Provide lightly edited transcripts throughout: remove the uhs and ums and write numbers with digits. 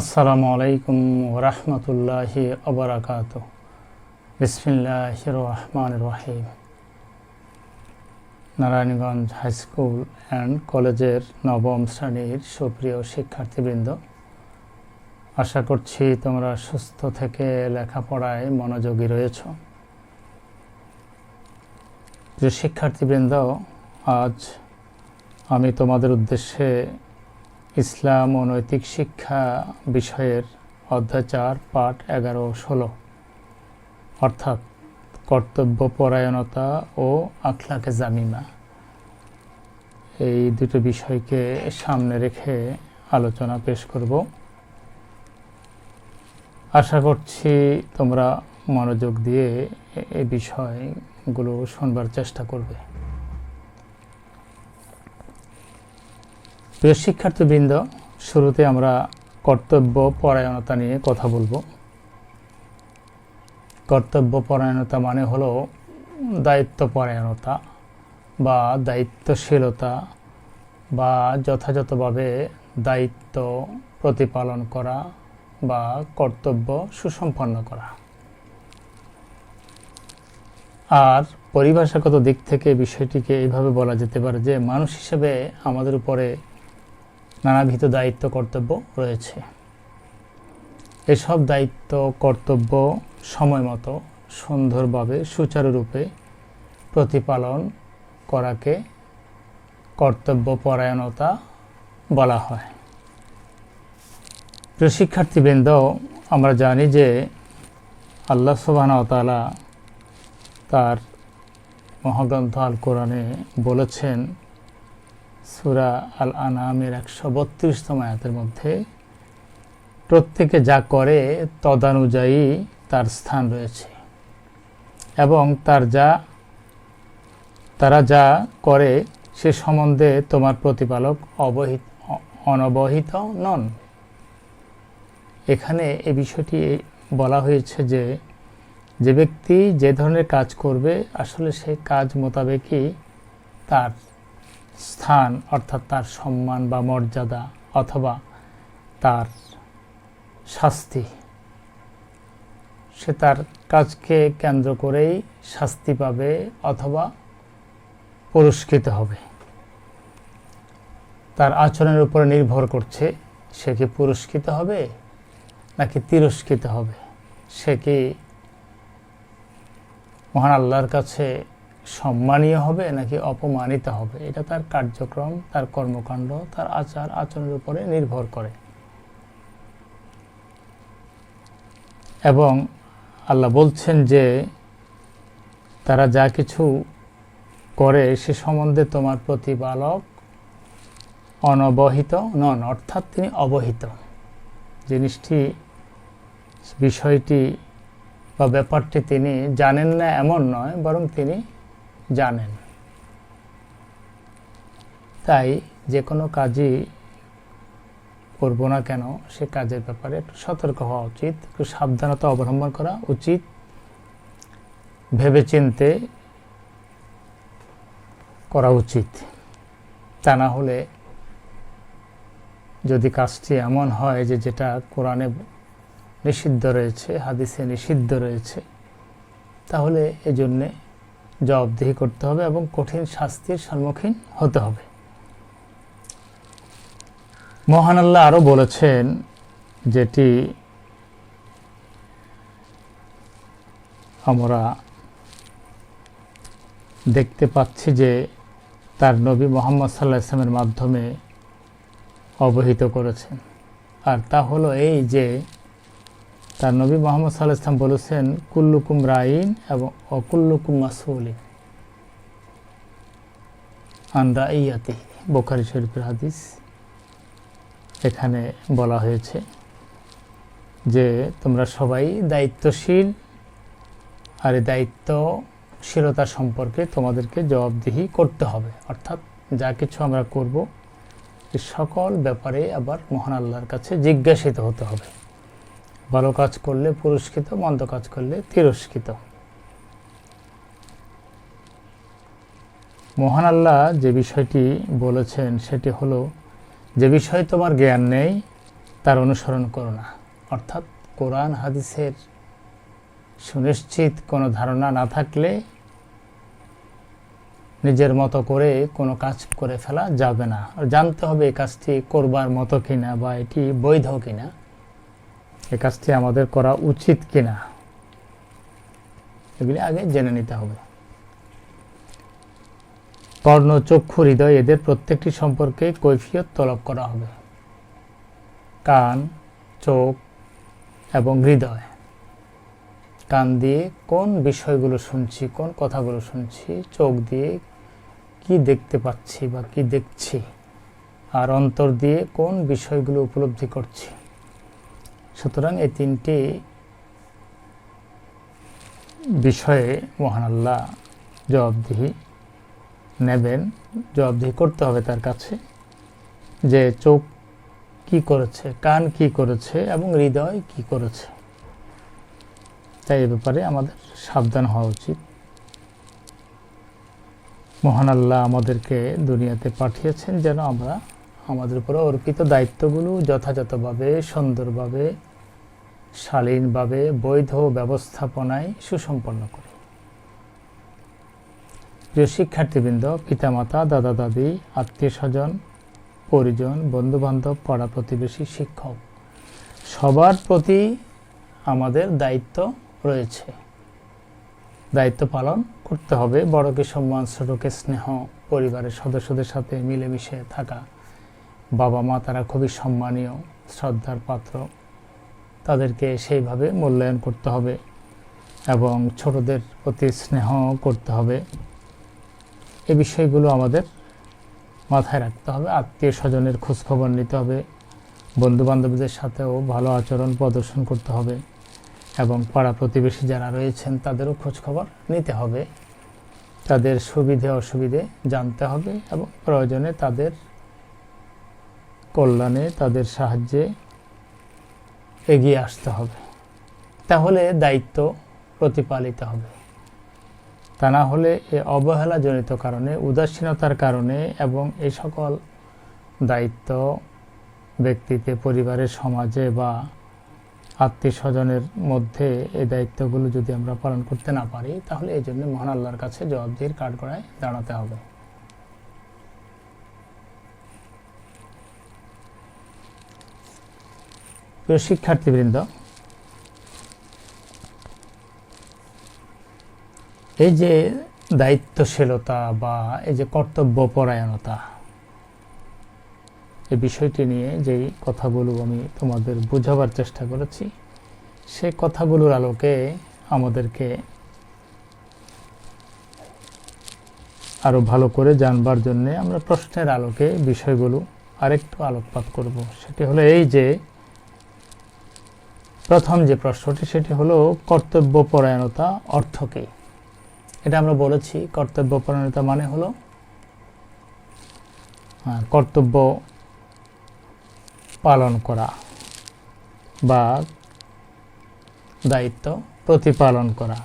আসসালামু আলাইকুম ওরহমতুল্লাহি ওবারাকাতুহ। বিসমিল্লাহির রহমানির রহিম। নারায়ণগঞ্জ হাইস্কুল অ্যান্ড কলেজের নবম শ্রেণীর সুপ্রিয় শিক্ষার্থীবৃন্দ, আশা করছি তোমরা সুস্থ থেকে লেখাপড়ায় মনোযোগী রয়েছ। প্রিয় শিক্ষার্থীবৃন্দ, আজ আমি তোমাদের উদ্দেশ্যে ইসলাম ও নৈতিক শিক্ষা বিষয়ের অধ্যায় 4 পাঠ 11 ও 16 অর্থাৎ কর্তব্যপরায়ণতা ও আখলাকে জামিমা, এই দুটো বিষয়কে সামনে রেখে আলোচনা পেশ করব। আশা করছি তোমরা মনোযোগ দিয়ে এই বিষয়গুলো শুনবার চেষ্টা করবে। প্রিয় শিক্ষার্থীবৃন্দ, শুরুতে আমরা কর্তব্যপরায়ণতা নিয়ে কথা বলবো। কর্তব্যপরায়ণতা মানে হলো দায়িত্বপরায়ণতা বা দায়িত্বশীলতা বা যথাযথভাবে দায়িত্ব প্রতিপালন করা বা কর্তব্য সুসম্পন্ন করা। আর পরিভাষাগত দিক থেকে বিষয়টিকে এইভাবে বলা যেতে পারে যে মানুষ হিসেবে আমাদের উপরে নানাবিধ দায়িত্ব কর্তব্য রয়েছে। এসব দায়িত্ব কর্তব্য সময় মতো সুন্দরভাবে সুচারুরূপে প্রতিপালন করাকে কর্তব্যপরায়ণতা বলা হয়। প্রিয় শিক্ষার্থীবৃন্দ, আমরা জানি যে আল্লাহ সুবহানাহু ওয়া তাআলা তার মহাগ্রন্থ আল কোরআনে বলেছেন, সূরা আল আনআমের 132তম আয়াতের মধ্যে, প্রত্যেকে যা করে তদানুযায়ী তার স্থান রয়েছে এবং তারা যা করে সে সম্বন্ধে তোমার প্রতিপালক অনবহিত নন। এখানে এই বিষয়টি বলা হয়েছে যে যে ব্যক্তি যে ধরনের কাজ করবে আসলে সেই কাজ মোতাবেকই তার স্থান অর্থাৎ তার সম্মান বা মর্যাদা অথবা তার শাস্তি, সে তার কাজকে কেন্দ্র করেই শাস্তি পাবে অথবা পুরস্কৃত হবে। তার আচরণের উপরে নির্ভর করছে সে কি পুরস্কৃত হবে নাকি তিরস্কৃত হবে, সে কি মহান আল্লাহর কাছে সম্মানীয় হবে নাকি অপমানিত হবে। এটা তার কার্যক্রম, তার কর্মকাণ্ড, তার আচরণের উপরে নির্ভর করে। এবং আল্লাহ বলছেন যে তারা যা কিছু করে সে সম্বন্ধে তোমার প্রতিপালক অনবহিত নন, অর্থাৎ তিনি অবহিত। বিষয়টি বা ব্যাপারটি তিনি জানেন না এমন নয়, বরং তিনি জানেন। তাই যে কোনো কাজই করব না কেন সে কাজের ব্যাপারে একটু সতর্ক হওয়া উচিত, একটু সাবধানতা অবলম্বন করা উচিত, ভেবেচিন্তে করা উচিত। তা না হলে যদি কাজটি এমন হয় যে যেটা কোরআনে নিষিদ্ধ রয়েছে, হাদিসে নিষিদ্ধ রয়েছে, তাহলে এজন্যে জবাবদিহি করতে হবে এবং কঠিন শাস্তির সম্মুখীন হতে হবে। মহান আল্লাহ আরও বলেছেন, যেটি আমরা দেখতে পাচ্ছি যে তার নবী মুহাম্মদ সাল্লাল্লাহু আলাইহি ওয়াসাল্লামের মাধ্যমে অবহিত করেছেন। আর তা হলো এই যে তার নবী মুহাম্মদ সাল্লাল্লাহু আলাইহি ওয়াসাল্লাম বলেছেন, কুল্লুকুম রাইন এবং অকুল্লুকুম মাসউলিন আন রাইয়াতিহি, বুখারী শরীফের হাদিস। এখানে বলা হয়েছে যে তোমরা সবাই দায়িত্বশীল, আর এই দায়িত্বশীলতা সম্পর্কে তোমাদেরকে জবাবদিহি করতে হবে। অর্থাৎ যা কিছু আমরা করব এই সকল ব্যাপারে আবার মহান আল্লাহর কাছে জিজ্ঞাসিত হতে হবে। ভালো কাজ করলে পুরস্কৃত, মন্দ কাজ করলে তিরস্কৃত। মহান আল্লাহ যে বিষয়টি বলেছেন সেটি হলো, যে বিষয়ে তোমার জ্ঞান নেই তার অনুসরণ করো না। অর্থাৎ কোরআন হাদিসের সুনিশ্চিত কোনো ধারণা না থাকলে নিজের মতো করে কোনো কাজ করে ফেলা যাবে না। জানতে হবে এই কাজটি করবার মতো কিনা বা এটি বৈধ কিনা, এই কাজটি আমাদের করা উচিত কিনা, এগুলি আগে জেনে নিতে হবে। কর্ণ, চক্ষু, হৃদয় এদের প্রত্যেকটি সম্পর্কে কৈফিয়ত তলব করা হবে। কান, চোখ এবং হৃদয়। কান দিয়ে কোন বিষয়গুলো শুনছি, কোন কথাগুলো শুনছি, চোখ দিয়ে কি দেখতে পাচ্ছি বা কি দেখছি, আর অন্তর দিয়ে কোন বিষয়গুলো উপলব্ধি করছি। সুতরাং এই তিনটি বিষয়ে মহান আল্লাহ জবাবদিহি নেবেন, জবাবদিহি করতে হবে তার কাছে, যে চোখ কি করেছে, কান কি করেছে এবং হৃদয় কি করেছে। তাই এ ব্যাপারে আমাদের সাবধান হওয়া উচিত। মহান আল্লাহ আমাদেরকে দুনিয়াতে পাঠিয়েছেন যেন আমরা আমাদের উপরে অর্পিত দায়িত্বগুলো যথাযথভাবে, সুন্দরভাবে, শালীনভাবে, বৈধ ব্যবস্থাপনায় সুসম্পন্ন করি। প্রিয় শিক্ষার্থীবৃন্দ, পিতামাতা, দাদা দাদি, আত্মীয় স্বজন, পরিজন, বন্ধুবান্ধব, পাড়া প্রতিবেশী, শিক্ষক সবার প্রতি আমাদের দায়িত্ব রয়েছে। দায়িত্ব পালন করতে হবে। বড়কে সম্মান, ছোটকে স্নেহ, পরিবারের সদস্যদের সাথে মিলেমিশে থাকা। বাবা মা তারা খুবই সম্মানীয়, শ্রদ্ধার পাত্র, তাদেরকে সেইভাবে মূল্যায়ন করতে হবে এবং ছোটদের প্রতি স্নেহ করতে হবে। এই বিষয়গুলো আমাদের মাথায় রাখতে হবে। আত্মীয় স্বজনের খোঁজখবর নিতে হবে, বন্ধুবান্ধবদের সাথেও ভালো আচরণ প্রদর্শন করতে হবে এবং পাড়া প্রতিবেশী যারা রয়েছেন তাদেরও খোঁজখবর নিতে হবে। তাদের সুবিধে অসুবিধে জানতে হবে এবং প্রয়োজনে তাদের কল্যাণে, তাদের সাহায্যে এগিয়ে আসতে হবে। তাহলে দায়িত্ব প্রতিপালিত হবে। তা না হলে এই অবহেলাজনিত কারণে, উদাসীনতার কারণে এবং এই সকল দায়িত্ব ব্যক্তিতে, পরিবারের, সমাজে বা আত্মীয় স্বজনের মধ্যে এই দায়িত্বগুলো যদি আমরা পালন করতে না পারি, তাহলে এই জন্য মহান আল্লাহর কাছে জবাবদিহির কাঠগড়ায় দাঁড়াতে হবে। প্রিয় শিক্ষার্থীবৃন্দ, এই যে দায়িত্বশীলতা বা এই যে কর্তব্যপরায়ণতা, এই বিষয়টি নিয়ে যেই কথাগুলো আমি তোমাদের বোঝাবার চেষ্টা করেছি, সেই কথাগুলোর আলোকে আমাদেরকে আরো ভালো করে জানবার জন্য আমরা প্রশ্নের আলোকে বিষয়গুলো আরেকটু আলোকপাত করব। সেটি হলো এই যে প্রথম যে প্রশ্নটি, সেটি হলো কর্তব্যপরায়ণতা অর্থ কী। এটা আমরা বলেছি, কর্তব্যপরায়ণতা মানে হলো কর্তব্য পালন করা বা দায়িত্ব প্রতিপালন করা,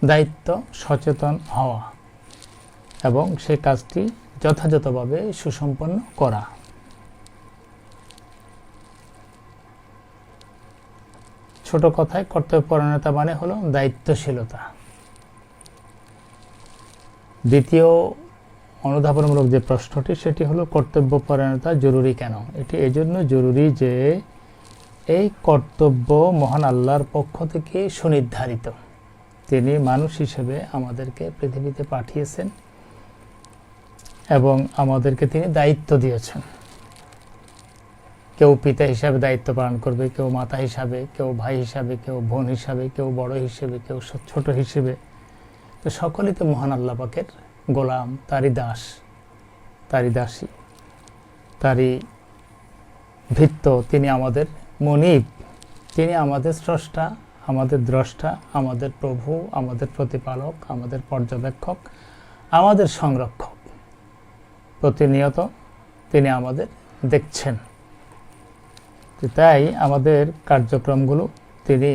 দায়িত্ব সচেতন হওয়া এবং সেই কাজটি যথাযথভাবে সুসম্পন্ন করা। ছোট কথায় কর্তব্যপরায়ণতা মানে হলো দায়িত্বশীলতা। দ্বিতীয় অনুধাবনমূলক যে প্রশ্নটি, সেটি হলো কর্তব্যপরায়ণতা জরুরি কেন। এটি এজন্য জরুরি যে এই কর্তব্য মহান আল্লাহর পক্ষ থেকে সুনির্ধারিত। তিনি মানুষ হিসেবে আমাদেরকে পৃথিবীতে পাঠিয়েছেন এবং আমাদেরকে তিনি দায়িত্ব দিয়েছেন। কেউ পিতা হিসাবে দায়িত্ব পালন করবে, কেউ মাতা হিসাবে, কেউ ভাই হিসাবে, কেউ বোন হিসাবে, কেউ বড় হিসেবে, কেউ ছোট হিসেবে। তো সকলেই তো মহান আল্লাহ পাকের গোলাম, তারই দাস, তারই দাসী, তারই ভৃত্য। তিনি আমাদের মনিব, তিনি আমাদের স্রষ্টা, আমাদের দ্রষ্টা, আমাদের প্রভু, আমাদের প্রতিপালক, আমাদের পর্যবেক্ষক, আমাদের সংরক্ষক। প্রতিনিয়ত তিনি আমাদের দেখছেন। তাই আমাদের কার্যক্রমগুলো তিনি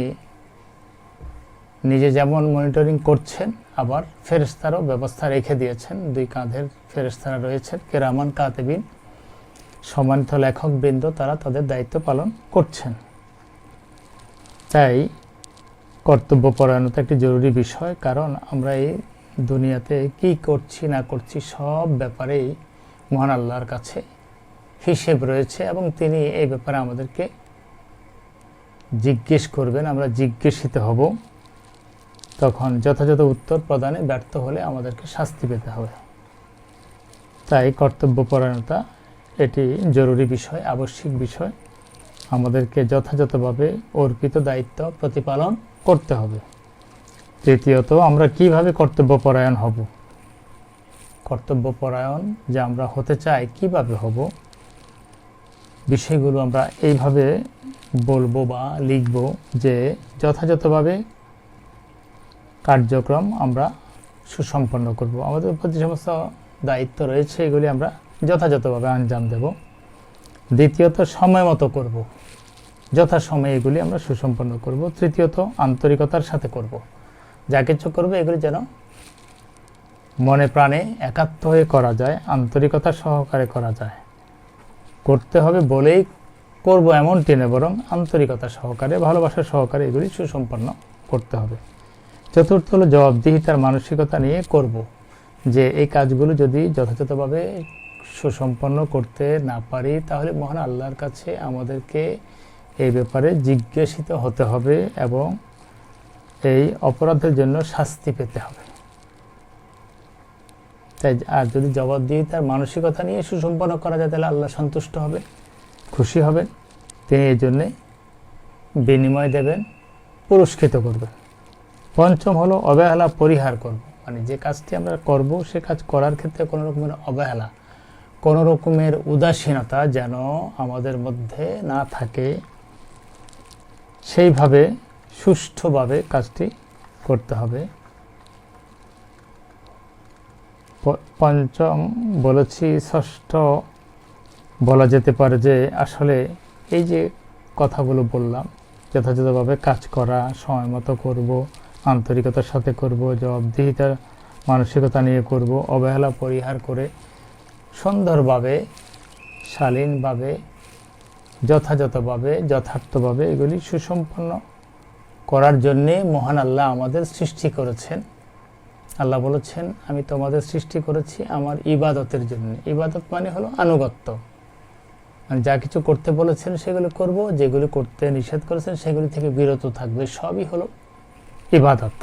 নিজে যেমন মনিটরিং করছেন, আবার ফেরেশতারও ব্যবস্থা রেখে দিয়েছেন। দুই কাঁধের ফেরেশতারা রয়েছেন, কিরামান কাতিবিন, সম্মানিত লেখকবৃন্দ তারা তাদের দায়িত্ব পালন করছেন। তাই কর্তব্যপরায়ণতা একটি জরুরি বিষয়, কারণ আমরা এই দুনিয়াতে কি করছি না করছি সব ব্যাপারেই মহান আল্লাহর কাছে হিসেব রয়েছে এবং তিনি এই ব্যাপারে আমাদেরকে জিজ্ঞেস করবেন, আমরা জিজ্ঞাসিত হব। তখন যথাযথ উত্তর প্রদানে ব্যর্থ হলে আমাদেরকে শাস্তি পেতে হবে। তাই কর্তব্যপরায়ণতা এটি জরুরি বিষয়, আবশ্যিক বিষয়। আমাদেরকে যথাযথভাবে অর্পিত দায়িত্ব প্রতিপালন করতে হবে। তৃতীয়ত, আমরা কিভাবে কর্তব্যপরায়ণ হব? কর্তব্যপরায়ণ যে আমরা হতে চাই, কিভাবে হব, বিষয়গুলো আমরা এইভাবে বলবো বা লিখব যে যথাযথভাবে কার্যক্রম আমরা সুসম্পন্ন করব। আমাদের উপর যে সমস্ত দায়িত্ব রয়েছে এগুলি আমরা যথাযথভাবে আঞ্জাম দেব। দ্বিতীয়ত, সময় মতো করব, যথাসময়ে এগুলি আমরা সুসম্পন্ন করব। তৃতীয়ত, আন্তরিকতার সাথে করব, যা কিছু করবে এগুলি যেন মনে প্রাণে একাত্ম হয়ে করা যায়, আন্তরিকতা সহকারে করা যায়। করতে হবে বলেই করব এমনটি নয়, বরং আন্তরিকতা সহকারে, ভালোবাসা সহকারে এগুলি সুসম্পন্ন করতে হবে। চতুর্থ হলো জবাবদিহিতার মানসিকতা নিয়ে করব, যে এই কাজগুলো যদি যথাযথভাবে সুসম্পন্ন করতে না পারি তাহলে মহান আল্লাহর কাছে আমাদেরকে এই ব্যাপারে জিজ্ঞাসিত হতে হবে এবং এই অপরাধের জন্য শাস্তি পেতে হবে। তাই আর যদি জবাবদিহিতার মানসিকতা নিয়ে সুসম্পন্ন করা যায় তাহলে আল্লাহ সন্তুষ্ট হবে, খুশি হবেন, তিনি এই জন্যে বিনিময় দেবেন, পুরস্কৃত করবেন। পঞ্চম হলো অবহেলা পরিহার করব, মানে যে কাজটি আমরা করব সে কাজ করার ক্ষেত্রে কোনো রকমের অবহেলা, কোনো রকমের উদাসীনতা যেন আমাদের মধ্যে না থাকে, সেইভাবে সুষ্ঠুভাবে কাজটি করতে হবে। পঞ্চম বলেছি। ষষ্ঠ বলা যেতে পারে যে আসলে এই যে কথাগুলো বললাম, যথাযথভাবে কাজ করা, সময় মতো করব, আন্তরিকতার সাথে করব, জবাবদিহিতার মানসিকতা নিয়ে করব, অবহেলা পরিহার করে সুন্দরভাবে, শালীনভাবে, যথাযথভাবে, যথার্থভাবে এগুলি সুসম্পন্ন করার জন্যে মহান আল্লাহ আমাদের সৃষ্টি করেছেন। আল্লাহ বলেছেন, আমি তোমাদের সৃষ্টি করেছি আমার ইবাদতের জন্য। ইবাদত মানে হলো আনুগত্য, মানে যা কিছু করতে বলেছেন সেগুলো করব, যেগুলি করতে নিষেধ করেছেন সেগুলি থেকে বিরত থাকবে, সবই হলো ইবাদত।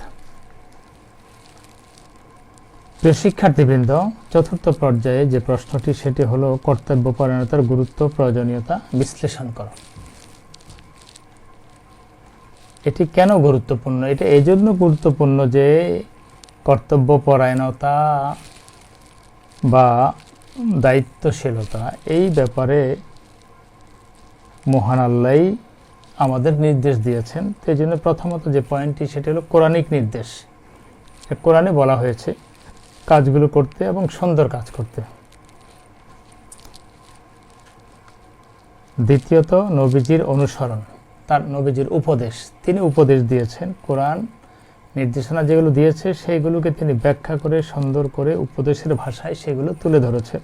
প্রিয় শিক্ষার্থীবৃন্দ, চতুর্থ পর্যায়ে যে প্রশ্নটি সেটি হলো কর্তব্যপরায়ণতার গুরুত্ব, প্রয়োজনীয়তা বিশ্লেষণ করো। এটি কেন গুরুত্বপূর্ণ? এটা এই জন্য গুরুত্বপূর্ণ যে কর্তব্যপরায়ণতা বা দায়িত্বশীলতা এই ব্যাপারে মহান আল্লাহই আমাদের নির্দেশ দিয়েছেন। সেই জন্য প্রথমত যে পয়েন্টটি সেটি হলো কোরআনিক নির্দেশ। কোরআনে বলা হয়েছে কাজগুলো করতে এবং সুন্দর কাজ করতে। দ্বিতীয়ত নবীজির অনুসরণ, তার নবীজির উপদেশ, তিনি উপদেশ দিয়েছেন, কোরআন নির্দেশনা যেগুলো দিয়েছে সেইগুলোকে তিনি ব্যাখ্যা করে সুন্দর করে উপদেশের ভাষায় সেগুলো তুলে ধরেছে।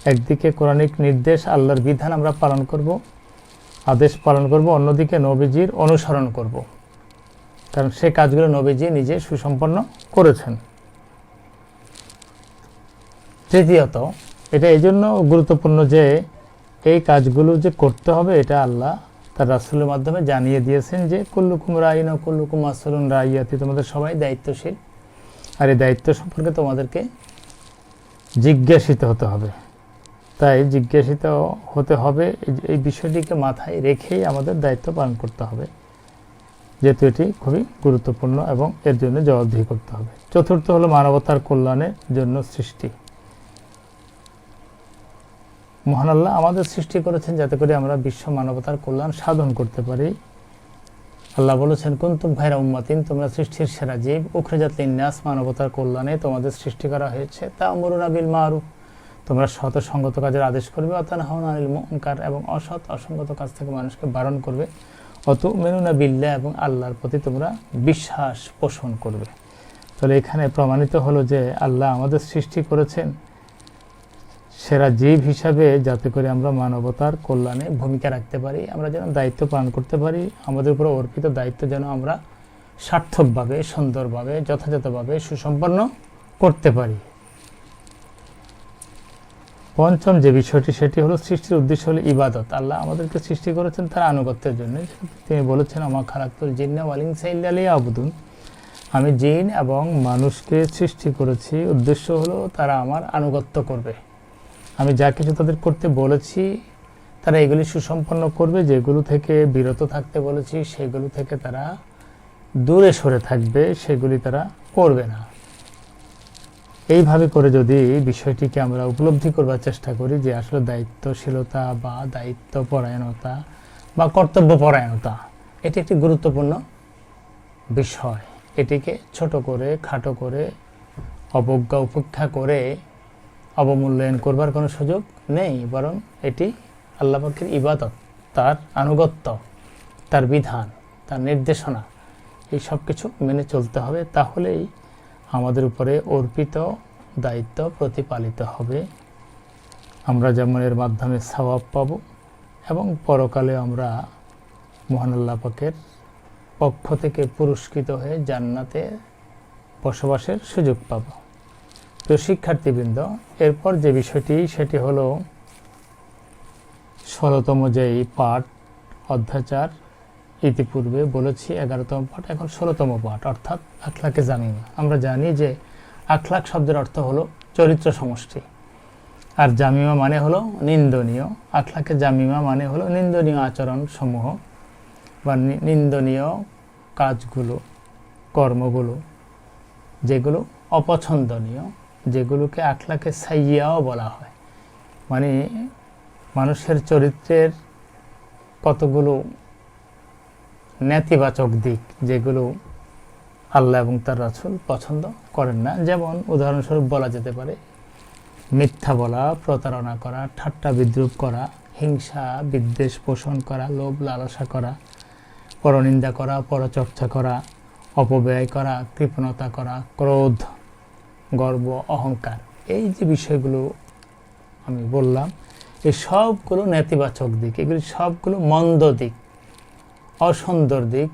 একদিকে কোরআনিক নির্দেশ, আল্লাহর বিধান আমরা পালন করব, আদেশ পালন করব, অন্যদিকে নবীজির অনুসরণ করব, কারণ সেই কাজগুলো নবীজি নিজে সুসম্পন্ন করেছেন। তৃতীয়ত, এটা এই জন্য গুরুত্বপূর্ণ যে এই কাজগুলো যে করতে হবে এটা আল্লাহ তার রাসূলের মাধ্যমে জানিয়ে দিয়েছেন যে কুল্লুকুম রাইন ও কুল্লুকুম মাসউলুন রাইয়াতি, তোমাদের সবাই দায়িত্বশীল আর এই দায়িত্ব সম্পর্কে তোমাদেরকে জিজ্ঞাসিত হতে হবে। তাই জিজ্ঞাসিত হতে হবে, এই বিষয়টিকে মাথায় রেখেই আমাদের দায়িত্ব পালন করতে হবে, যেহেতু এটি খুবই গুরুত্বপূর্ণ এবং এর জন্য জবাবদিহি করতে হবে। চতুর্থ হলো মানবতার কল্যাণের জন্য সৃষ্টি। মহান আল্লাহ আমাদের সৃষ্টি করেছেন যাতে করে আমরা বিশ্ব মানবতার কল্যাণ সাধন করতে পারি। আল্লাহ বলেছেন, কুনতুম খায়রা উম্মাতিন, তোমরা সৃষ্টির সেরা জীব, উখরিজাত লিন্নাস, মানবতার কল্যাণে তোমাদের সৃষ্টি করা হয়েছে। তা'মুরুনা বিল মারুফ, তোমরা সৎ ও সঙ্গত কাজের আদেশ করবে, ওয়া তানহাউনা আনিল মুনকার, এবং অসৎ অসঙ্গত কাজ থেকে মানুষকে বারণ করবে, ওয়া তু'মিনুনা বিল্লাহ, এবং আল্লাহর প্রতি তোমরা বিশ্বাস পোষণ করবে। তাহলে এখানে প্রমাণিত হলো যে আল্লাহ আমাদের সৃষ্টি করেছেন সেরা জীব হিসাবে যাতে করে আমরা মানবতার কল্যাণে ভূমিকা রাখতে পারি, আমরা যেন দায়িত্ব পালন করতে পারি, আমাদের উপর অর্পিত দায়িত্ব যেন আমরা সার্থকভাবে, সুন্দরভাবে, যথাযথভাবে সুসম্পন্ন করতে পারি। পঞ্চম যে বিষয়টি সেটি হলো সৃষ্টির উদ্দেশ্য হলো ইবাদত। আল্লাহ আমাদেরকে সৃষ্টি করেছেন তার আনুগত্যের জন্য। তিনি বলেছেন, আমা খালাকতুল জিন্না ওয়াল ইনসা ইল্লা লিয়াবুদুন, আমি জিন এবং মানুষকে সৃষ্টি করেছি, উদ্দেশ্য হলো তারা আমার আনুগত্য করবে। আমি যা কিছু তাদের করতে বলেছি তারা এগুলি সুসম্পন্ন করবে, যেগুলো থেকে বিরত থাকতে বলেছি সেগুলো থেকে তারা দূরে সরে থাকবে, সেগুলি তারা করবে না। এইভাবে করে যদি বিষয়টিকে আমরা উপলব্ধি করবার চেষ্টা করি যে আসলে দায়িত্বশীলতা বা দায়িত্বপরায়ণতা বা কর্তব্যপরায়ণতা এটি একটি গুরুত্বপূর্ণ বিষয়। এটিকে ছোট করে, খাটো করে, অবজ্ঞা উপেক্ষা করে অবমূল্যায়ন করবার কোনো সুযোগ নেই, বরং এটি আল্লাহ পাকের ইবাদত, তার আনুগত্য, তার বিধান, তার নির্দেশনা, এই সব কিছু মেনে চলতে হবে। তাহলেই আমাদের উপরে অর্পিত দায়িত্ব প্রতিপালিত হবে। আমরা যেমন এর মাধ্যমে সওয়াব পাব এবং পরকালে আমরা মহান আল্লাহ পাকের পক্ষ থেকে পুরস্কৃত হয়ে জান্নাতে বসবাসের সুযোগ পাব। তো শিক্ষার্থীবৃন্দ, এরপর যে বিষয়টি সেটি হলো 16তম যেই পাঠ, অধ্যাচার। ইতিপূর্বে বলেছি 11তম পাঠ, এখন 16তম পাঠ, অর্থাৎ আখলাকে জামিমা। আমরা জানি যে আখলাক শব্দের অর্থ হলো চরিত্র সমষ্টি, আর জামিমা মানে হলো নিন্দনীয়। আখলাকে জামিমা মানে হলো নিন্দনীয় আচরণ সমূহ বা নিন্দনীয় কাজগুলো, কর্মগুলো, যেগুলো অপছন্দনীয়, যেগুলোকে আখলাকে সাইয়্যাও বলা হয়। মানে মানুষের চরিত্রের কতগুলো নেতিবাচক দিক যেগুলো আল্লাহ এবং তার রাসূল পছন্দ করেন না। যেমন উদাহরণস্বরূপ বলা যেতে পারে মিথ্যা বলা, প্রতারণা করা, ঠাট্টা বিদ্রূপ করা, হিংসা বিদ্বেষ পোষণ করা, লোভ লালসা করা, পরনিন্দা করা, পরচর্চা করা, অপব্যয় করা, কৃপণতা করা, ক্রোধ, গর্ব, অহংকার। এই যে বিষয়গুলো আমি বললাম, এই সবগুলো নেতিবাচক দিক, এগুলি সবগুলো মন্দ দিক, অসুন্দর দিক,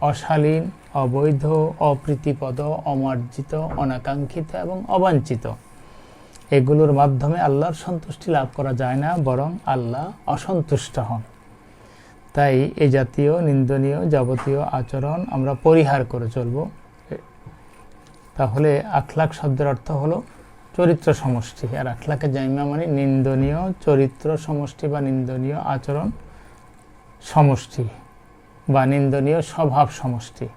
অশালীন, অবৈধ, অপ্রীতিপদ, অমার্জিত, অনাকাঙ্ক্ষিত এবং অবাঞ্ছিত। এগুলোর মাধ্যমে আল্লাহর সন্তুষ্টি লাভ করা যায় না, বরং আল্লাহ অসন্তুষ্ট হন। তাই এই জাতীয় নিন্দনীয় যাবতীয় আচরণ আমরা পরিহার করে চলব। তাহলে আখলাক শব্দের অর্থ হলো চরিত্র সমষ্টি, আর আখলাকে জামিমা মানে নিন্দনীয় চরিত্র সমষ্টি বা নিন্দনীয় আচরণ সমষ্টি বা নিন্দনীয় স্বভাব সমষ্টি।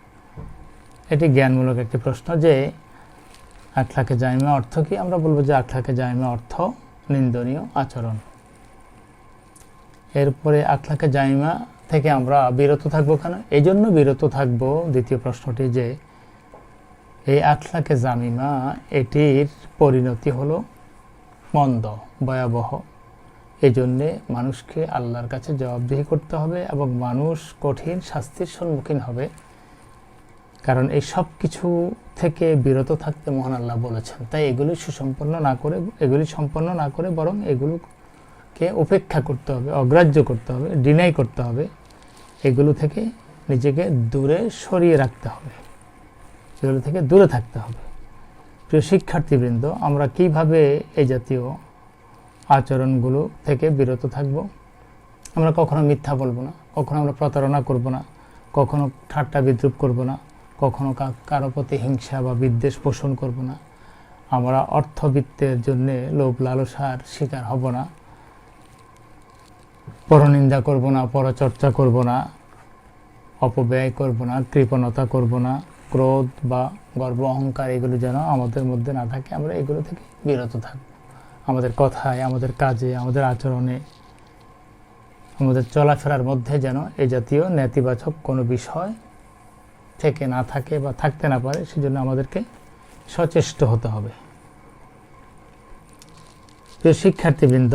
এটি জ্ঞানমূলক একটি প্রশ্ন যে আখলাকে জামিমা অর্থ কি? আমরা বলবো যে আখলাকে জামিমা অর্থ নিন্দনীয় আচরণ। এরপরে আখলাকে জামিমা থেকে আমরা বিরত থাকবো কেন? এই জন্য বিরত থাকবো, দ্বিতীয় প্রশ্নটি, যে এই আখলাকে জামিমা এটির পরিণতি হলো মন্দ, ভয়াবহ। এই জন্যে মানুষকে আল্লাহর কাছে জবাবদিহি করতে হবে এবং মানুষ কঠিন শাস্তির সম্মুখীন হবে। কারণ এই সব কিছু থেকে বিরত থাকতে মহান আল্লাহ বলেছেন। তাই এগুলি সুসম্পন্ন না করে, এগুলি সম্পন্ন না করে বরং এগুলোকে উপেক্ষা করতে হবে, অগ্রাহ্য করতে হবে, ডিনাই করতে হবে। এগুলো থেকে নিজেকে দূরে সরিয়ে রাখতে হবে, এগুলো থেকে দূরে থাকতে হবে। প্রিয় শিক্ষার্থীবৃন্দ, আমরা কিভাবে এই জাতীয় আচরণগুলো থেকে বিরত থাকব? আমরা কখনো মিথ্যা বলবো না, কখনো আমরা প্রতারণা করব না, কখনো ঠাট্টা বিদ্রূপ করব না, কখনো কারো প্রতি হিংসা বা বিদ্বেষ পোষণ করব না। আমরা অর্থবিত্তের জন্যে লোভ লালসার শিকার হব না, পরনিন্দা করব না, পরচর্চা করব না, অপব্যয় করব না, কৃপণতা করব না, ক্রোধ বা গর্ব অহংকার এগুলো যেন আমাদের মধ্যে না থাকে। আমরা এগুলো থেকে বিরত থাকব। আমাদের কথায়, আমাদের কাজে, আমাদের আচরণে, আমাদের চলাফেরার মধ্যে যেন এই জাতীয় নেতিবাচক কোনো বিষয় থেকে না থাকে বা থাকতে না পারে, সেজন্য আমাদেরকে সচেষ্ট হতে হবে। প্রিয় শিক্ষার্থীবৃন্দ,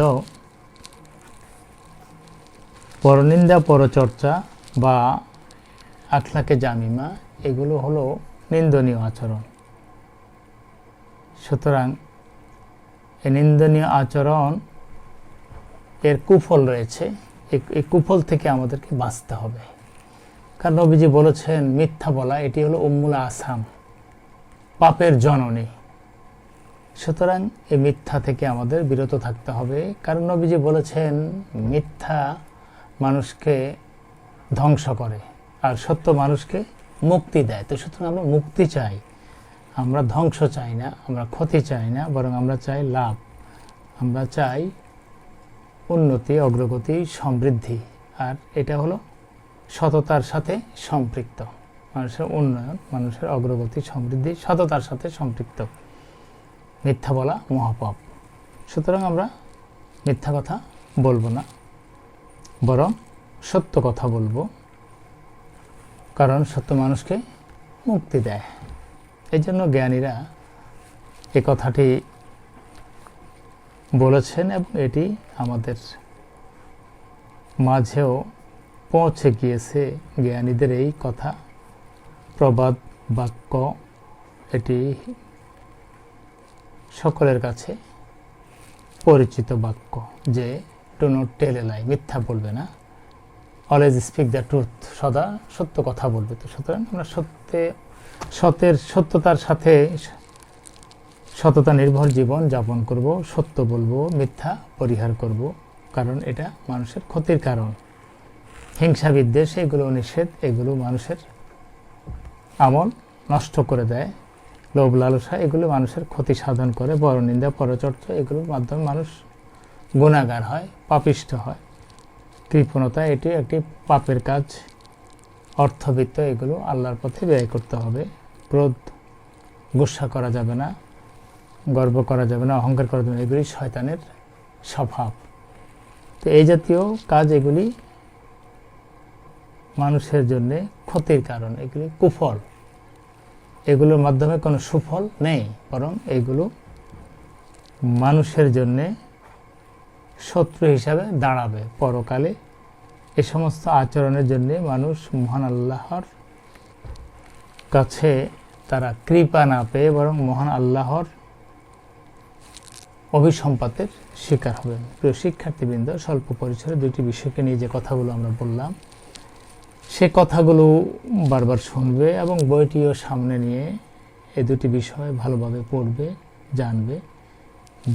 পরনিন্দা, পরচর্চা বা আখলাকে জামিমা এগুলো হলো নিন্দনীয় আচরণ। সুতরাং এই নিন্দনীয় আচরণ এর কুফল রয়েছে। এই কুফল থেকে আমাদেরকে বাঁচতে হবে। কারণ নবীজি বলেছেন মিথ্যা বলা এটি হলো উম্মুল আসাম, পাপের জননী। সুতরাং এই মিথ্যা থেকে আমাদের বিরত থাকতে হবে। কারণ নবীজি বলেছেন মিথ্যা মানুষকে ধ্বংস করে আর সত্য মানুষকে মুক্তি দেয়। তো সুতরাং আমরা মুক্তি চাই, আমরা ধ্বংস চাই না, আমরা ক্ষতি চাই না, বরং আমরা চাই লাভ, আমরা চাই উন্নতি, অগ্রগতি, সমৃদ্ধি। আর এটা হলো সততার সাথে সম্পৃক্ত। মানুষের উন্নয়ন, মানুষের অগ্রগতি, সমৃদ্ধি সততার সাথে সম্পৃক্ত। মিথ্যা বলা মহাপাপ। সুতরাং আমরা মিথ্যা কথা বলবো না, বরং সত্য কথা বলবো। কারণ সত্য মানুষকে মুক্তি দেয়। এই জন্য জ্ঞানীরা এ কথাটি বলেছেন এবং এটি আমাদের মাঝেও পৌঁছে গিয়েছে। জ্ঞানীদের এই কথা, প্রবাদ বাক্য, এটি সকলের কাছে পরিচিত বাক্য যে ডু নট টেল এ লাই, মিথ্যা বলবে না, অলওয়েজ স্পিক দ্য ট্রুথ, সদা সত্য কথা বলবে। তো সুতরাং আমরা সত্যতার সাথে সততা নির্ভর জীবন যাপন করব, সত্য বলবো, মিথ্যা পরিহার করব। কারণ এটা মানুষের ক্ষতির কারণ। হিংসা বিদ্বেষ এগুলো নিষেধ, এগুলো মানুষের আমল নষ্ট করে দেয়। লোভ লালসা এগুলো মানুষের ক্ষতি সাধন করে। পরনিন্দা পরচর্চা এগুলোর মাধ্যমে মানুষ গুনাহগার হয়, পাপিষ্ঠ হয়। কৃপণতা এটি একটি পাপের কাজ। অর্থবিত্ত এগুলো আল্লাহর পথে ব্যয় করতে হবে। ক্রোধ, গুসা করা যাবে না, গর্ব করা যাবে না, অহংকার করা যাবে না, এগুলি শয়তানের স্বভাব। তো এই জাতীয় কাজ এগুলি মানুষের জন্যে ক্ষতির কারণ, এগুলি কুফল। এগুলোর মাধ্যমে কোনো সুফল নেই, বরং এগুলো মানুষের জন্যে শত্রু হিসাবে দাঁড়াবে পরকালে। এ সমস্ত আচরণের জন্যে মানুষ মহান আল্লাহর কাছে তারা কৃপা না পেয়ে বরং মহান আল্লাহর অভিসম্পাতের শিকার হবেন। প্রিয় শিক্ষার্থীবৃন্দ, স্বল্প পরিসরে দুইটি বিষয়কে নিয়ে যে কথাগুলো আমরা বললাম, সে কথাগুলো বারবার শুনবে এবং বইটিও সামনে নিয়ে এই দুটি বিষয় ভালোভাবে পড়বে, জানবে,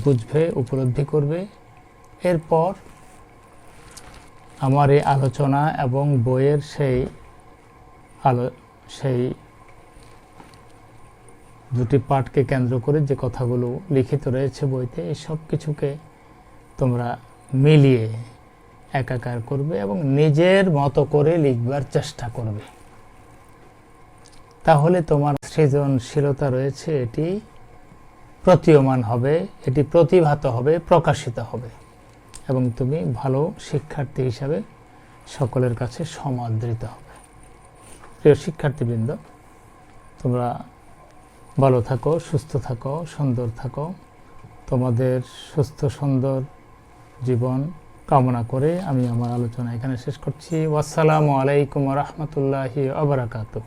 বুঝবে, উপলব্ধি করবে। এরপর আমার এই আলোচনা এবং বইয়ের সেই দুটি পাঠকে কেন্দ্র করে যে কথাগুলো লিখিত রয়েছে বইতে, এই সব কিছুকে তোমরা মিলিয়ে একাকার করবে এবং নিজের মতো করে লিখবার চেষ্টা করবে। তাহলে তোমার সৃজনশীলতা রয়েছে এটি প্রতীয়মান হবে, এটি প্রতিভাত হবে, প্রকাশিত হবে এবং তুমি ভালো শিক্ষার্থী হিসাবে সকলের কাছে সমাদৃত হবে। প্রিয় শিক্ষার্থীবৃন্দ, তোমরা ভালো থাকো, সুস্থ থাকো, সুন্দর থাকো। তোমাদের সুস্থ সুন্দর জীবন কামনা করে আমি আমার আলোচনা এখানে শেষ করছি। আসসালামু আলাইকুম ওয়া রাহমাতুল্লাহি ওয়া বারাকাতুহু।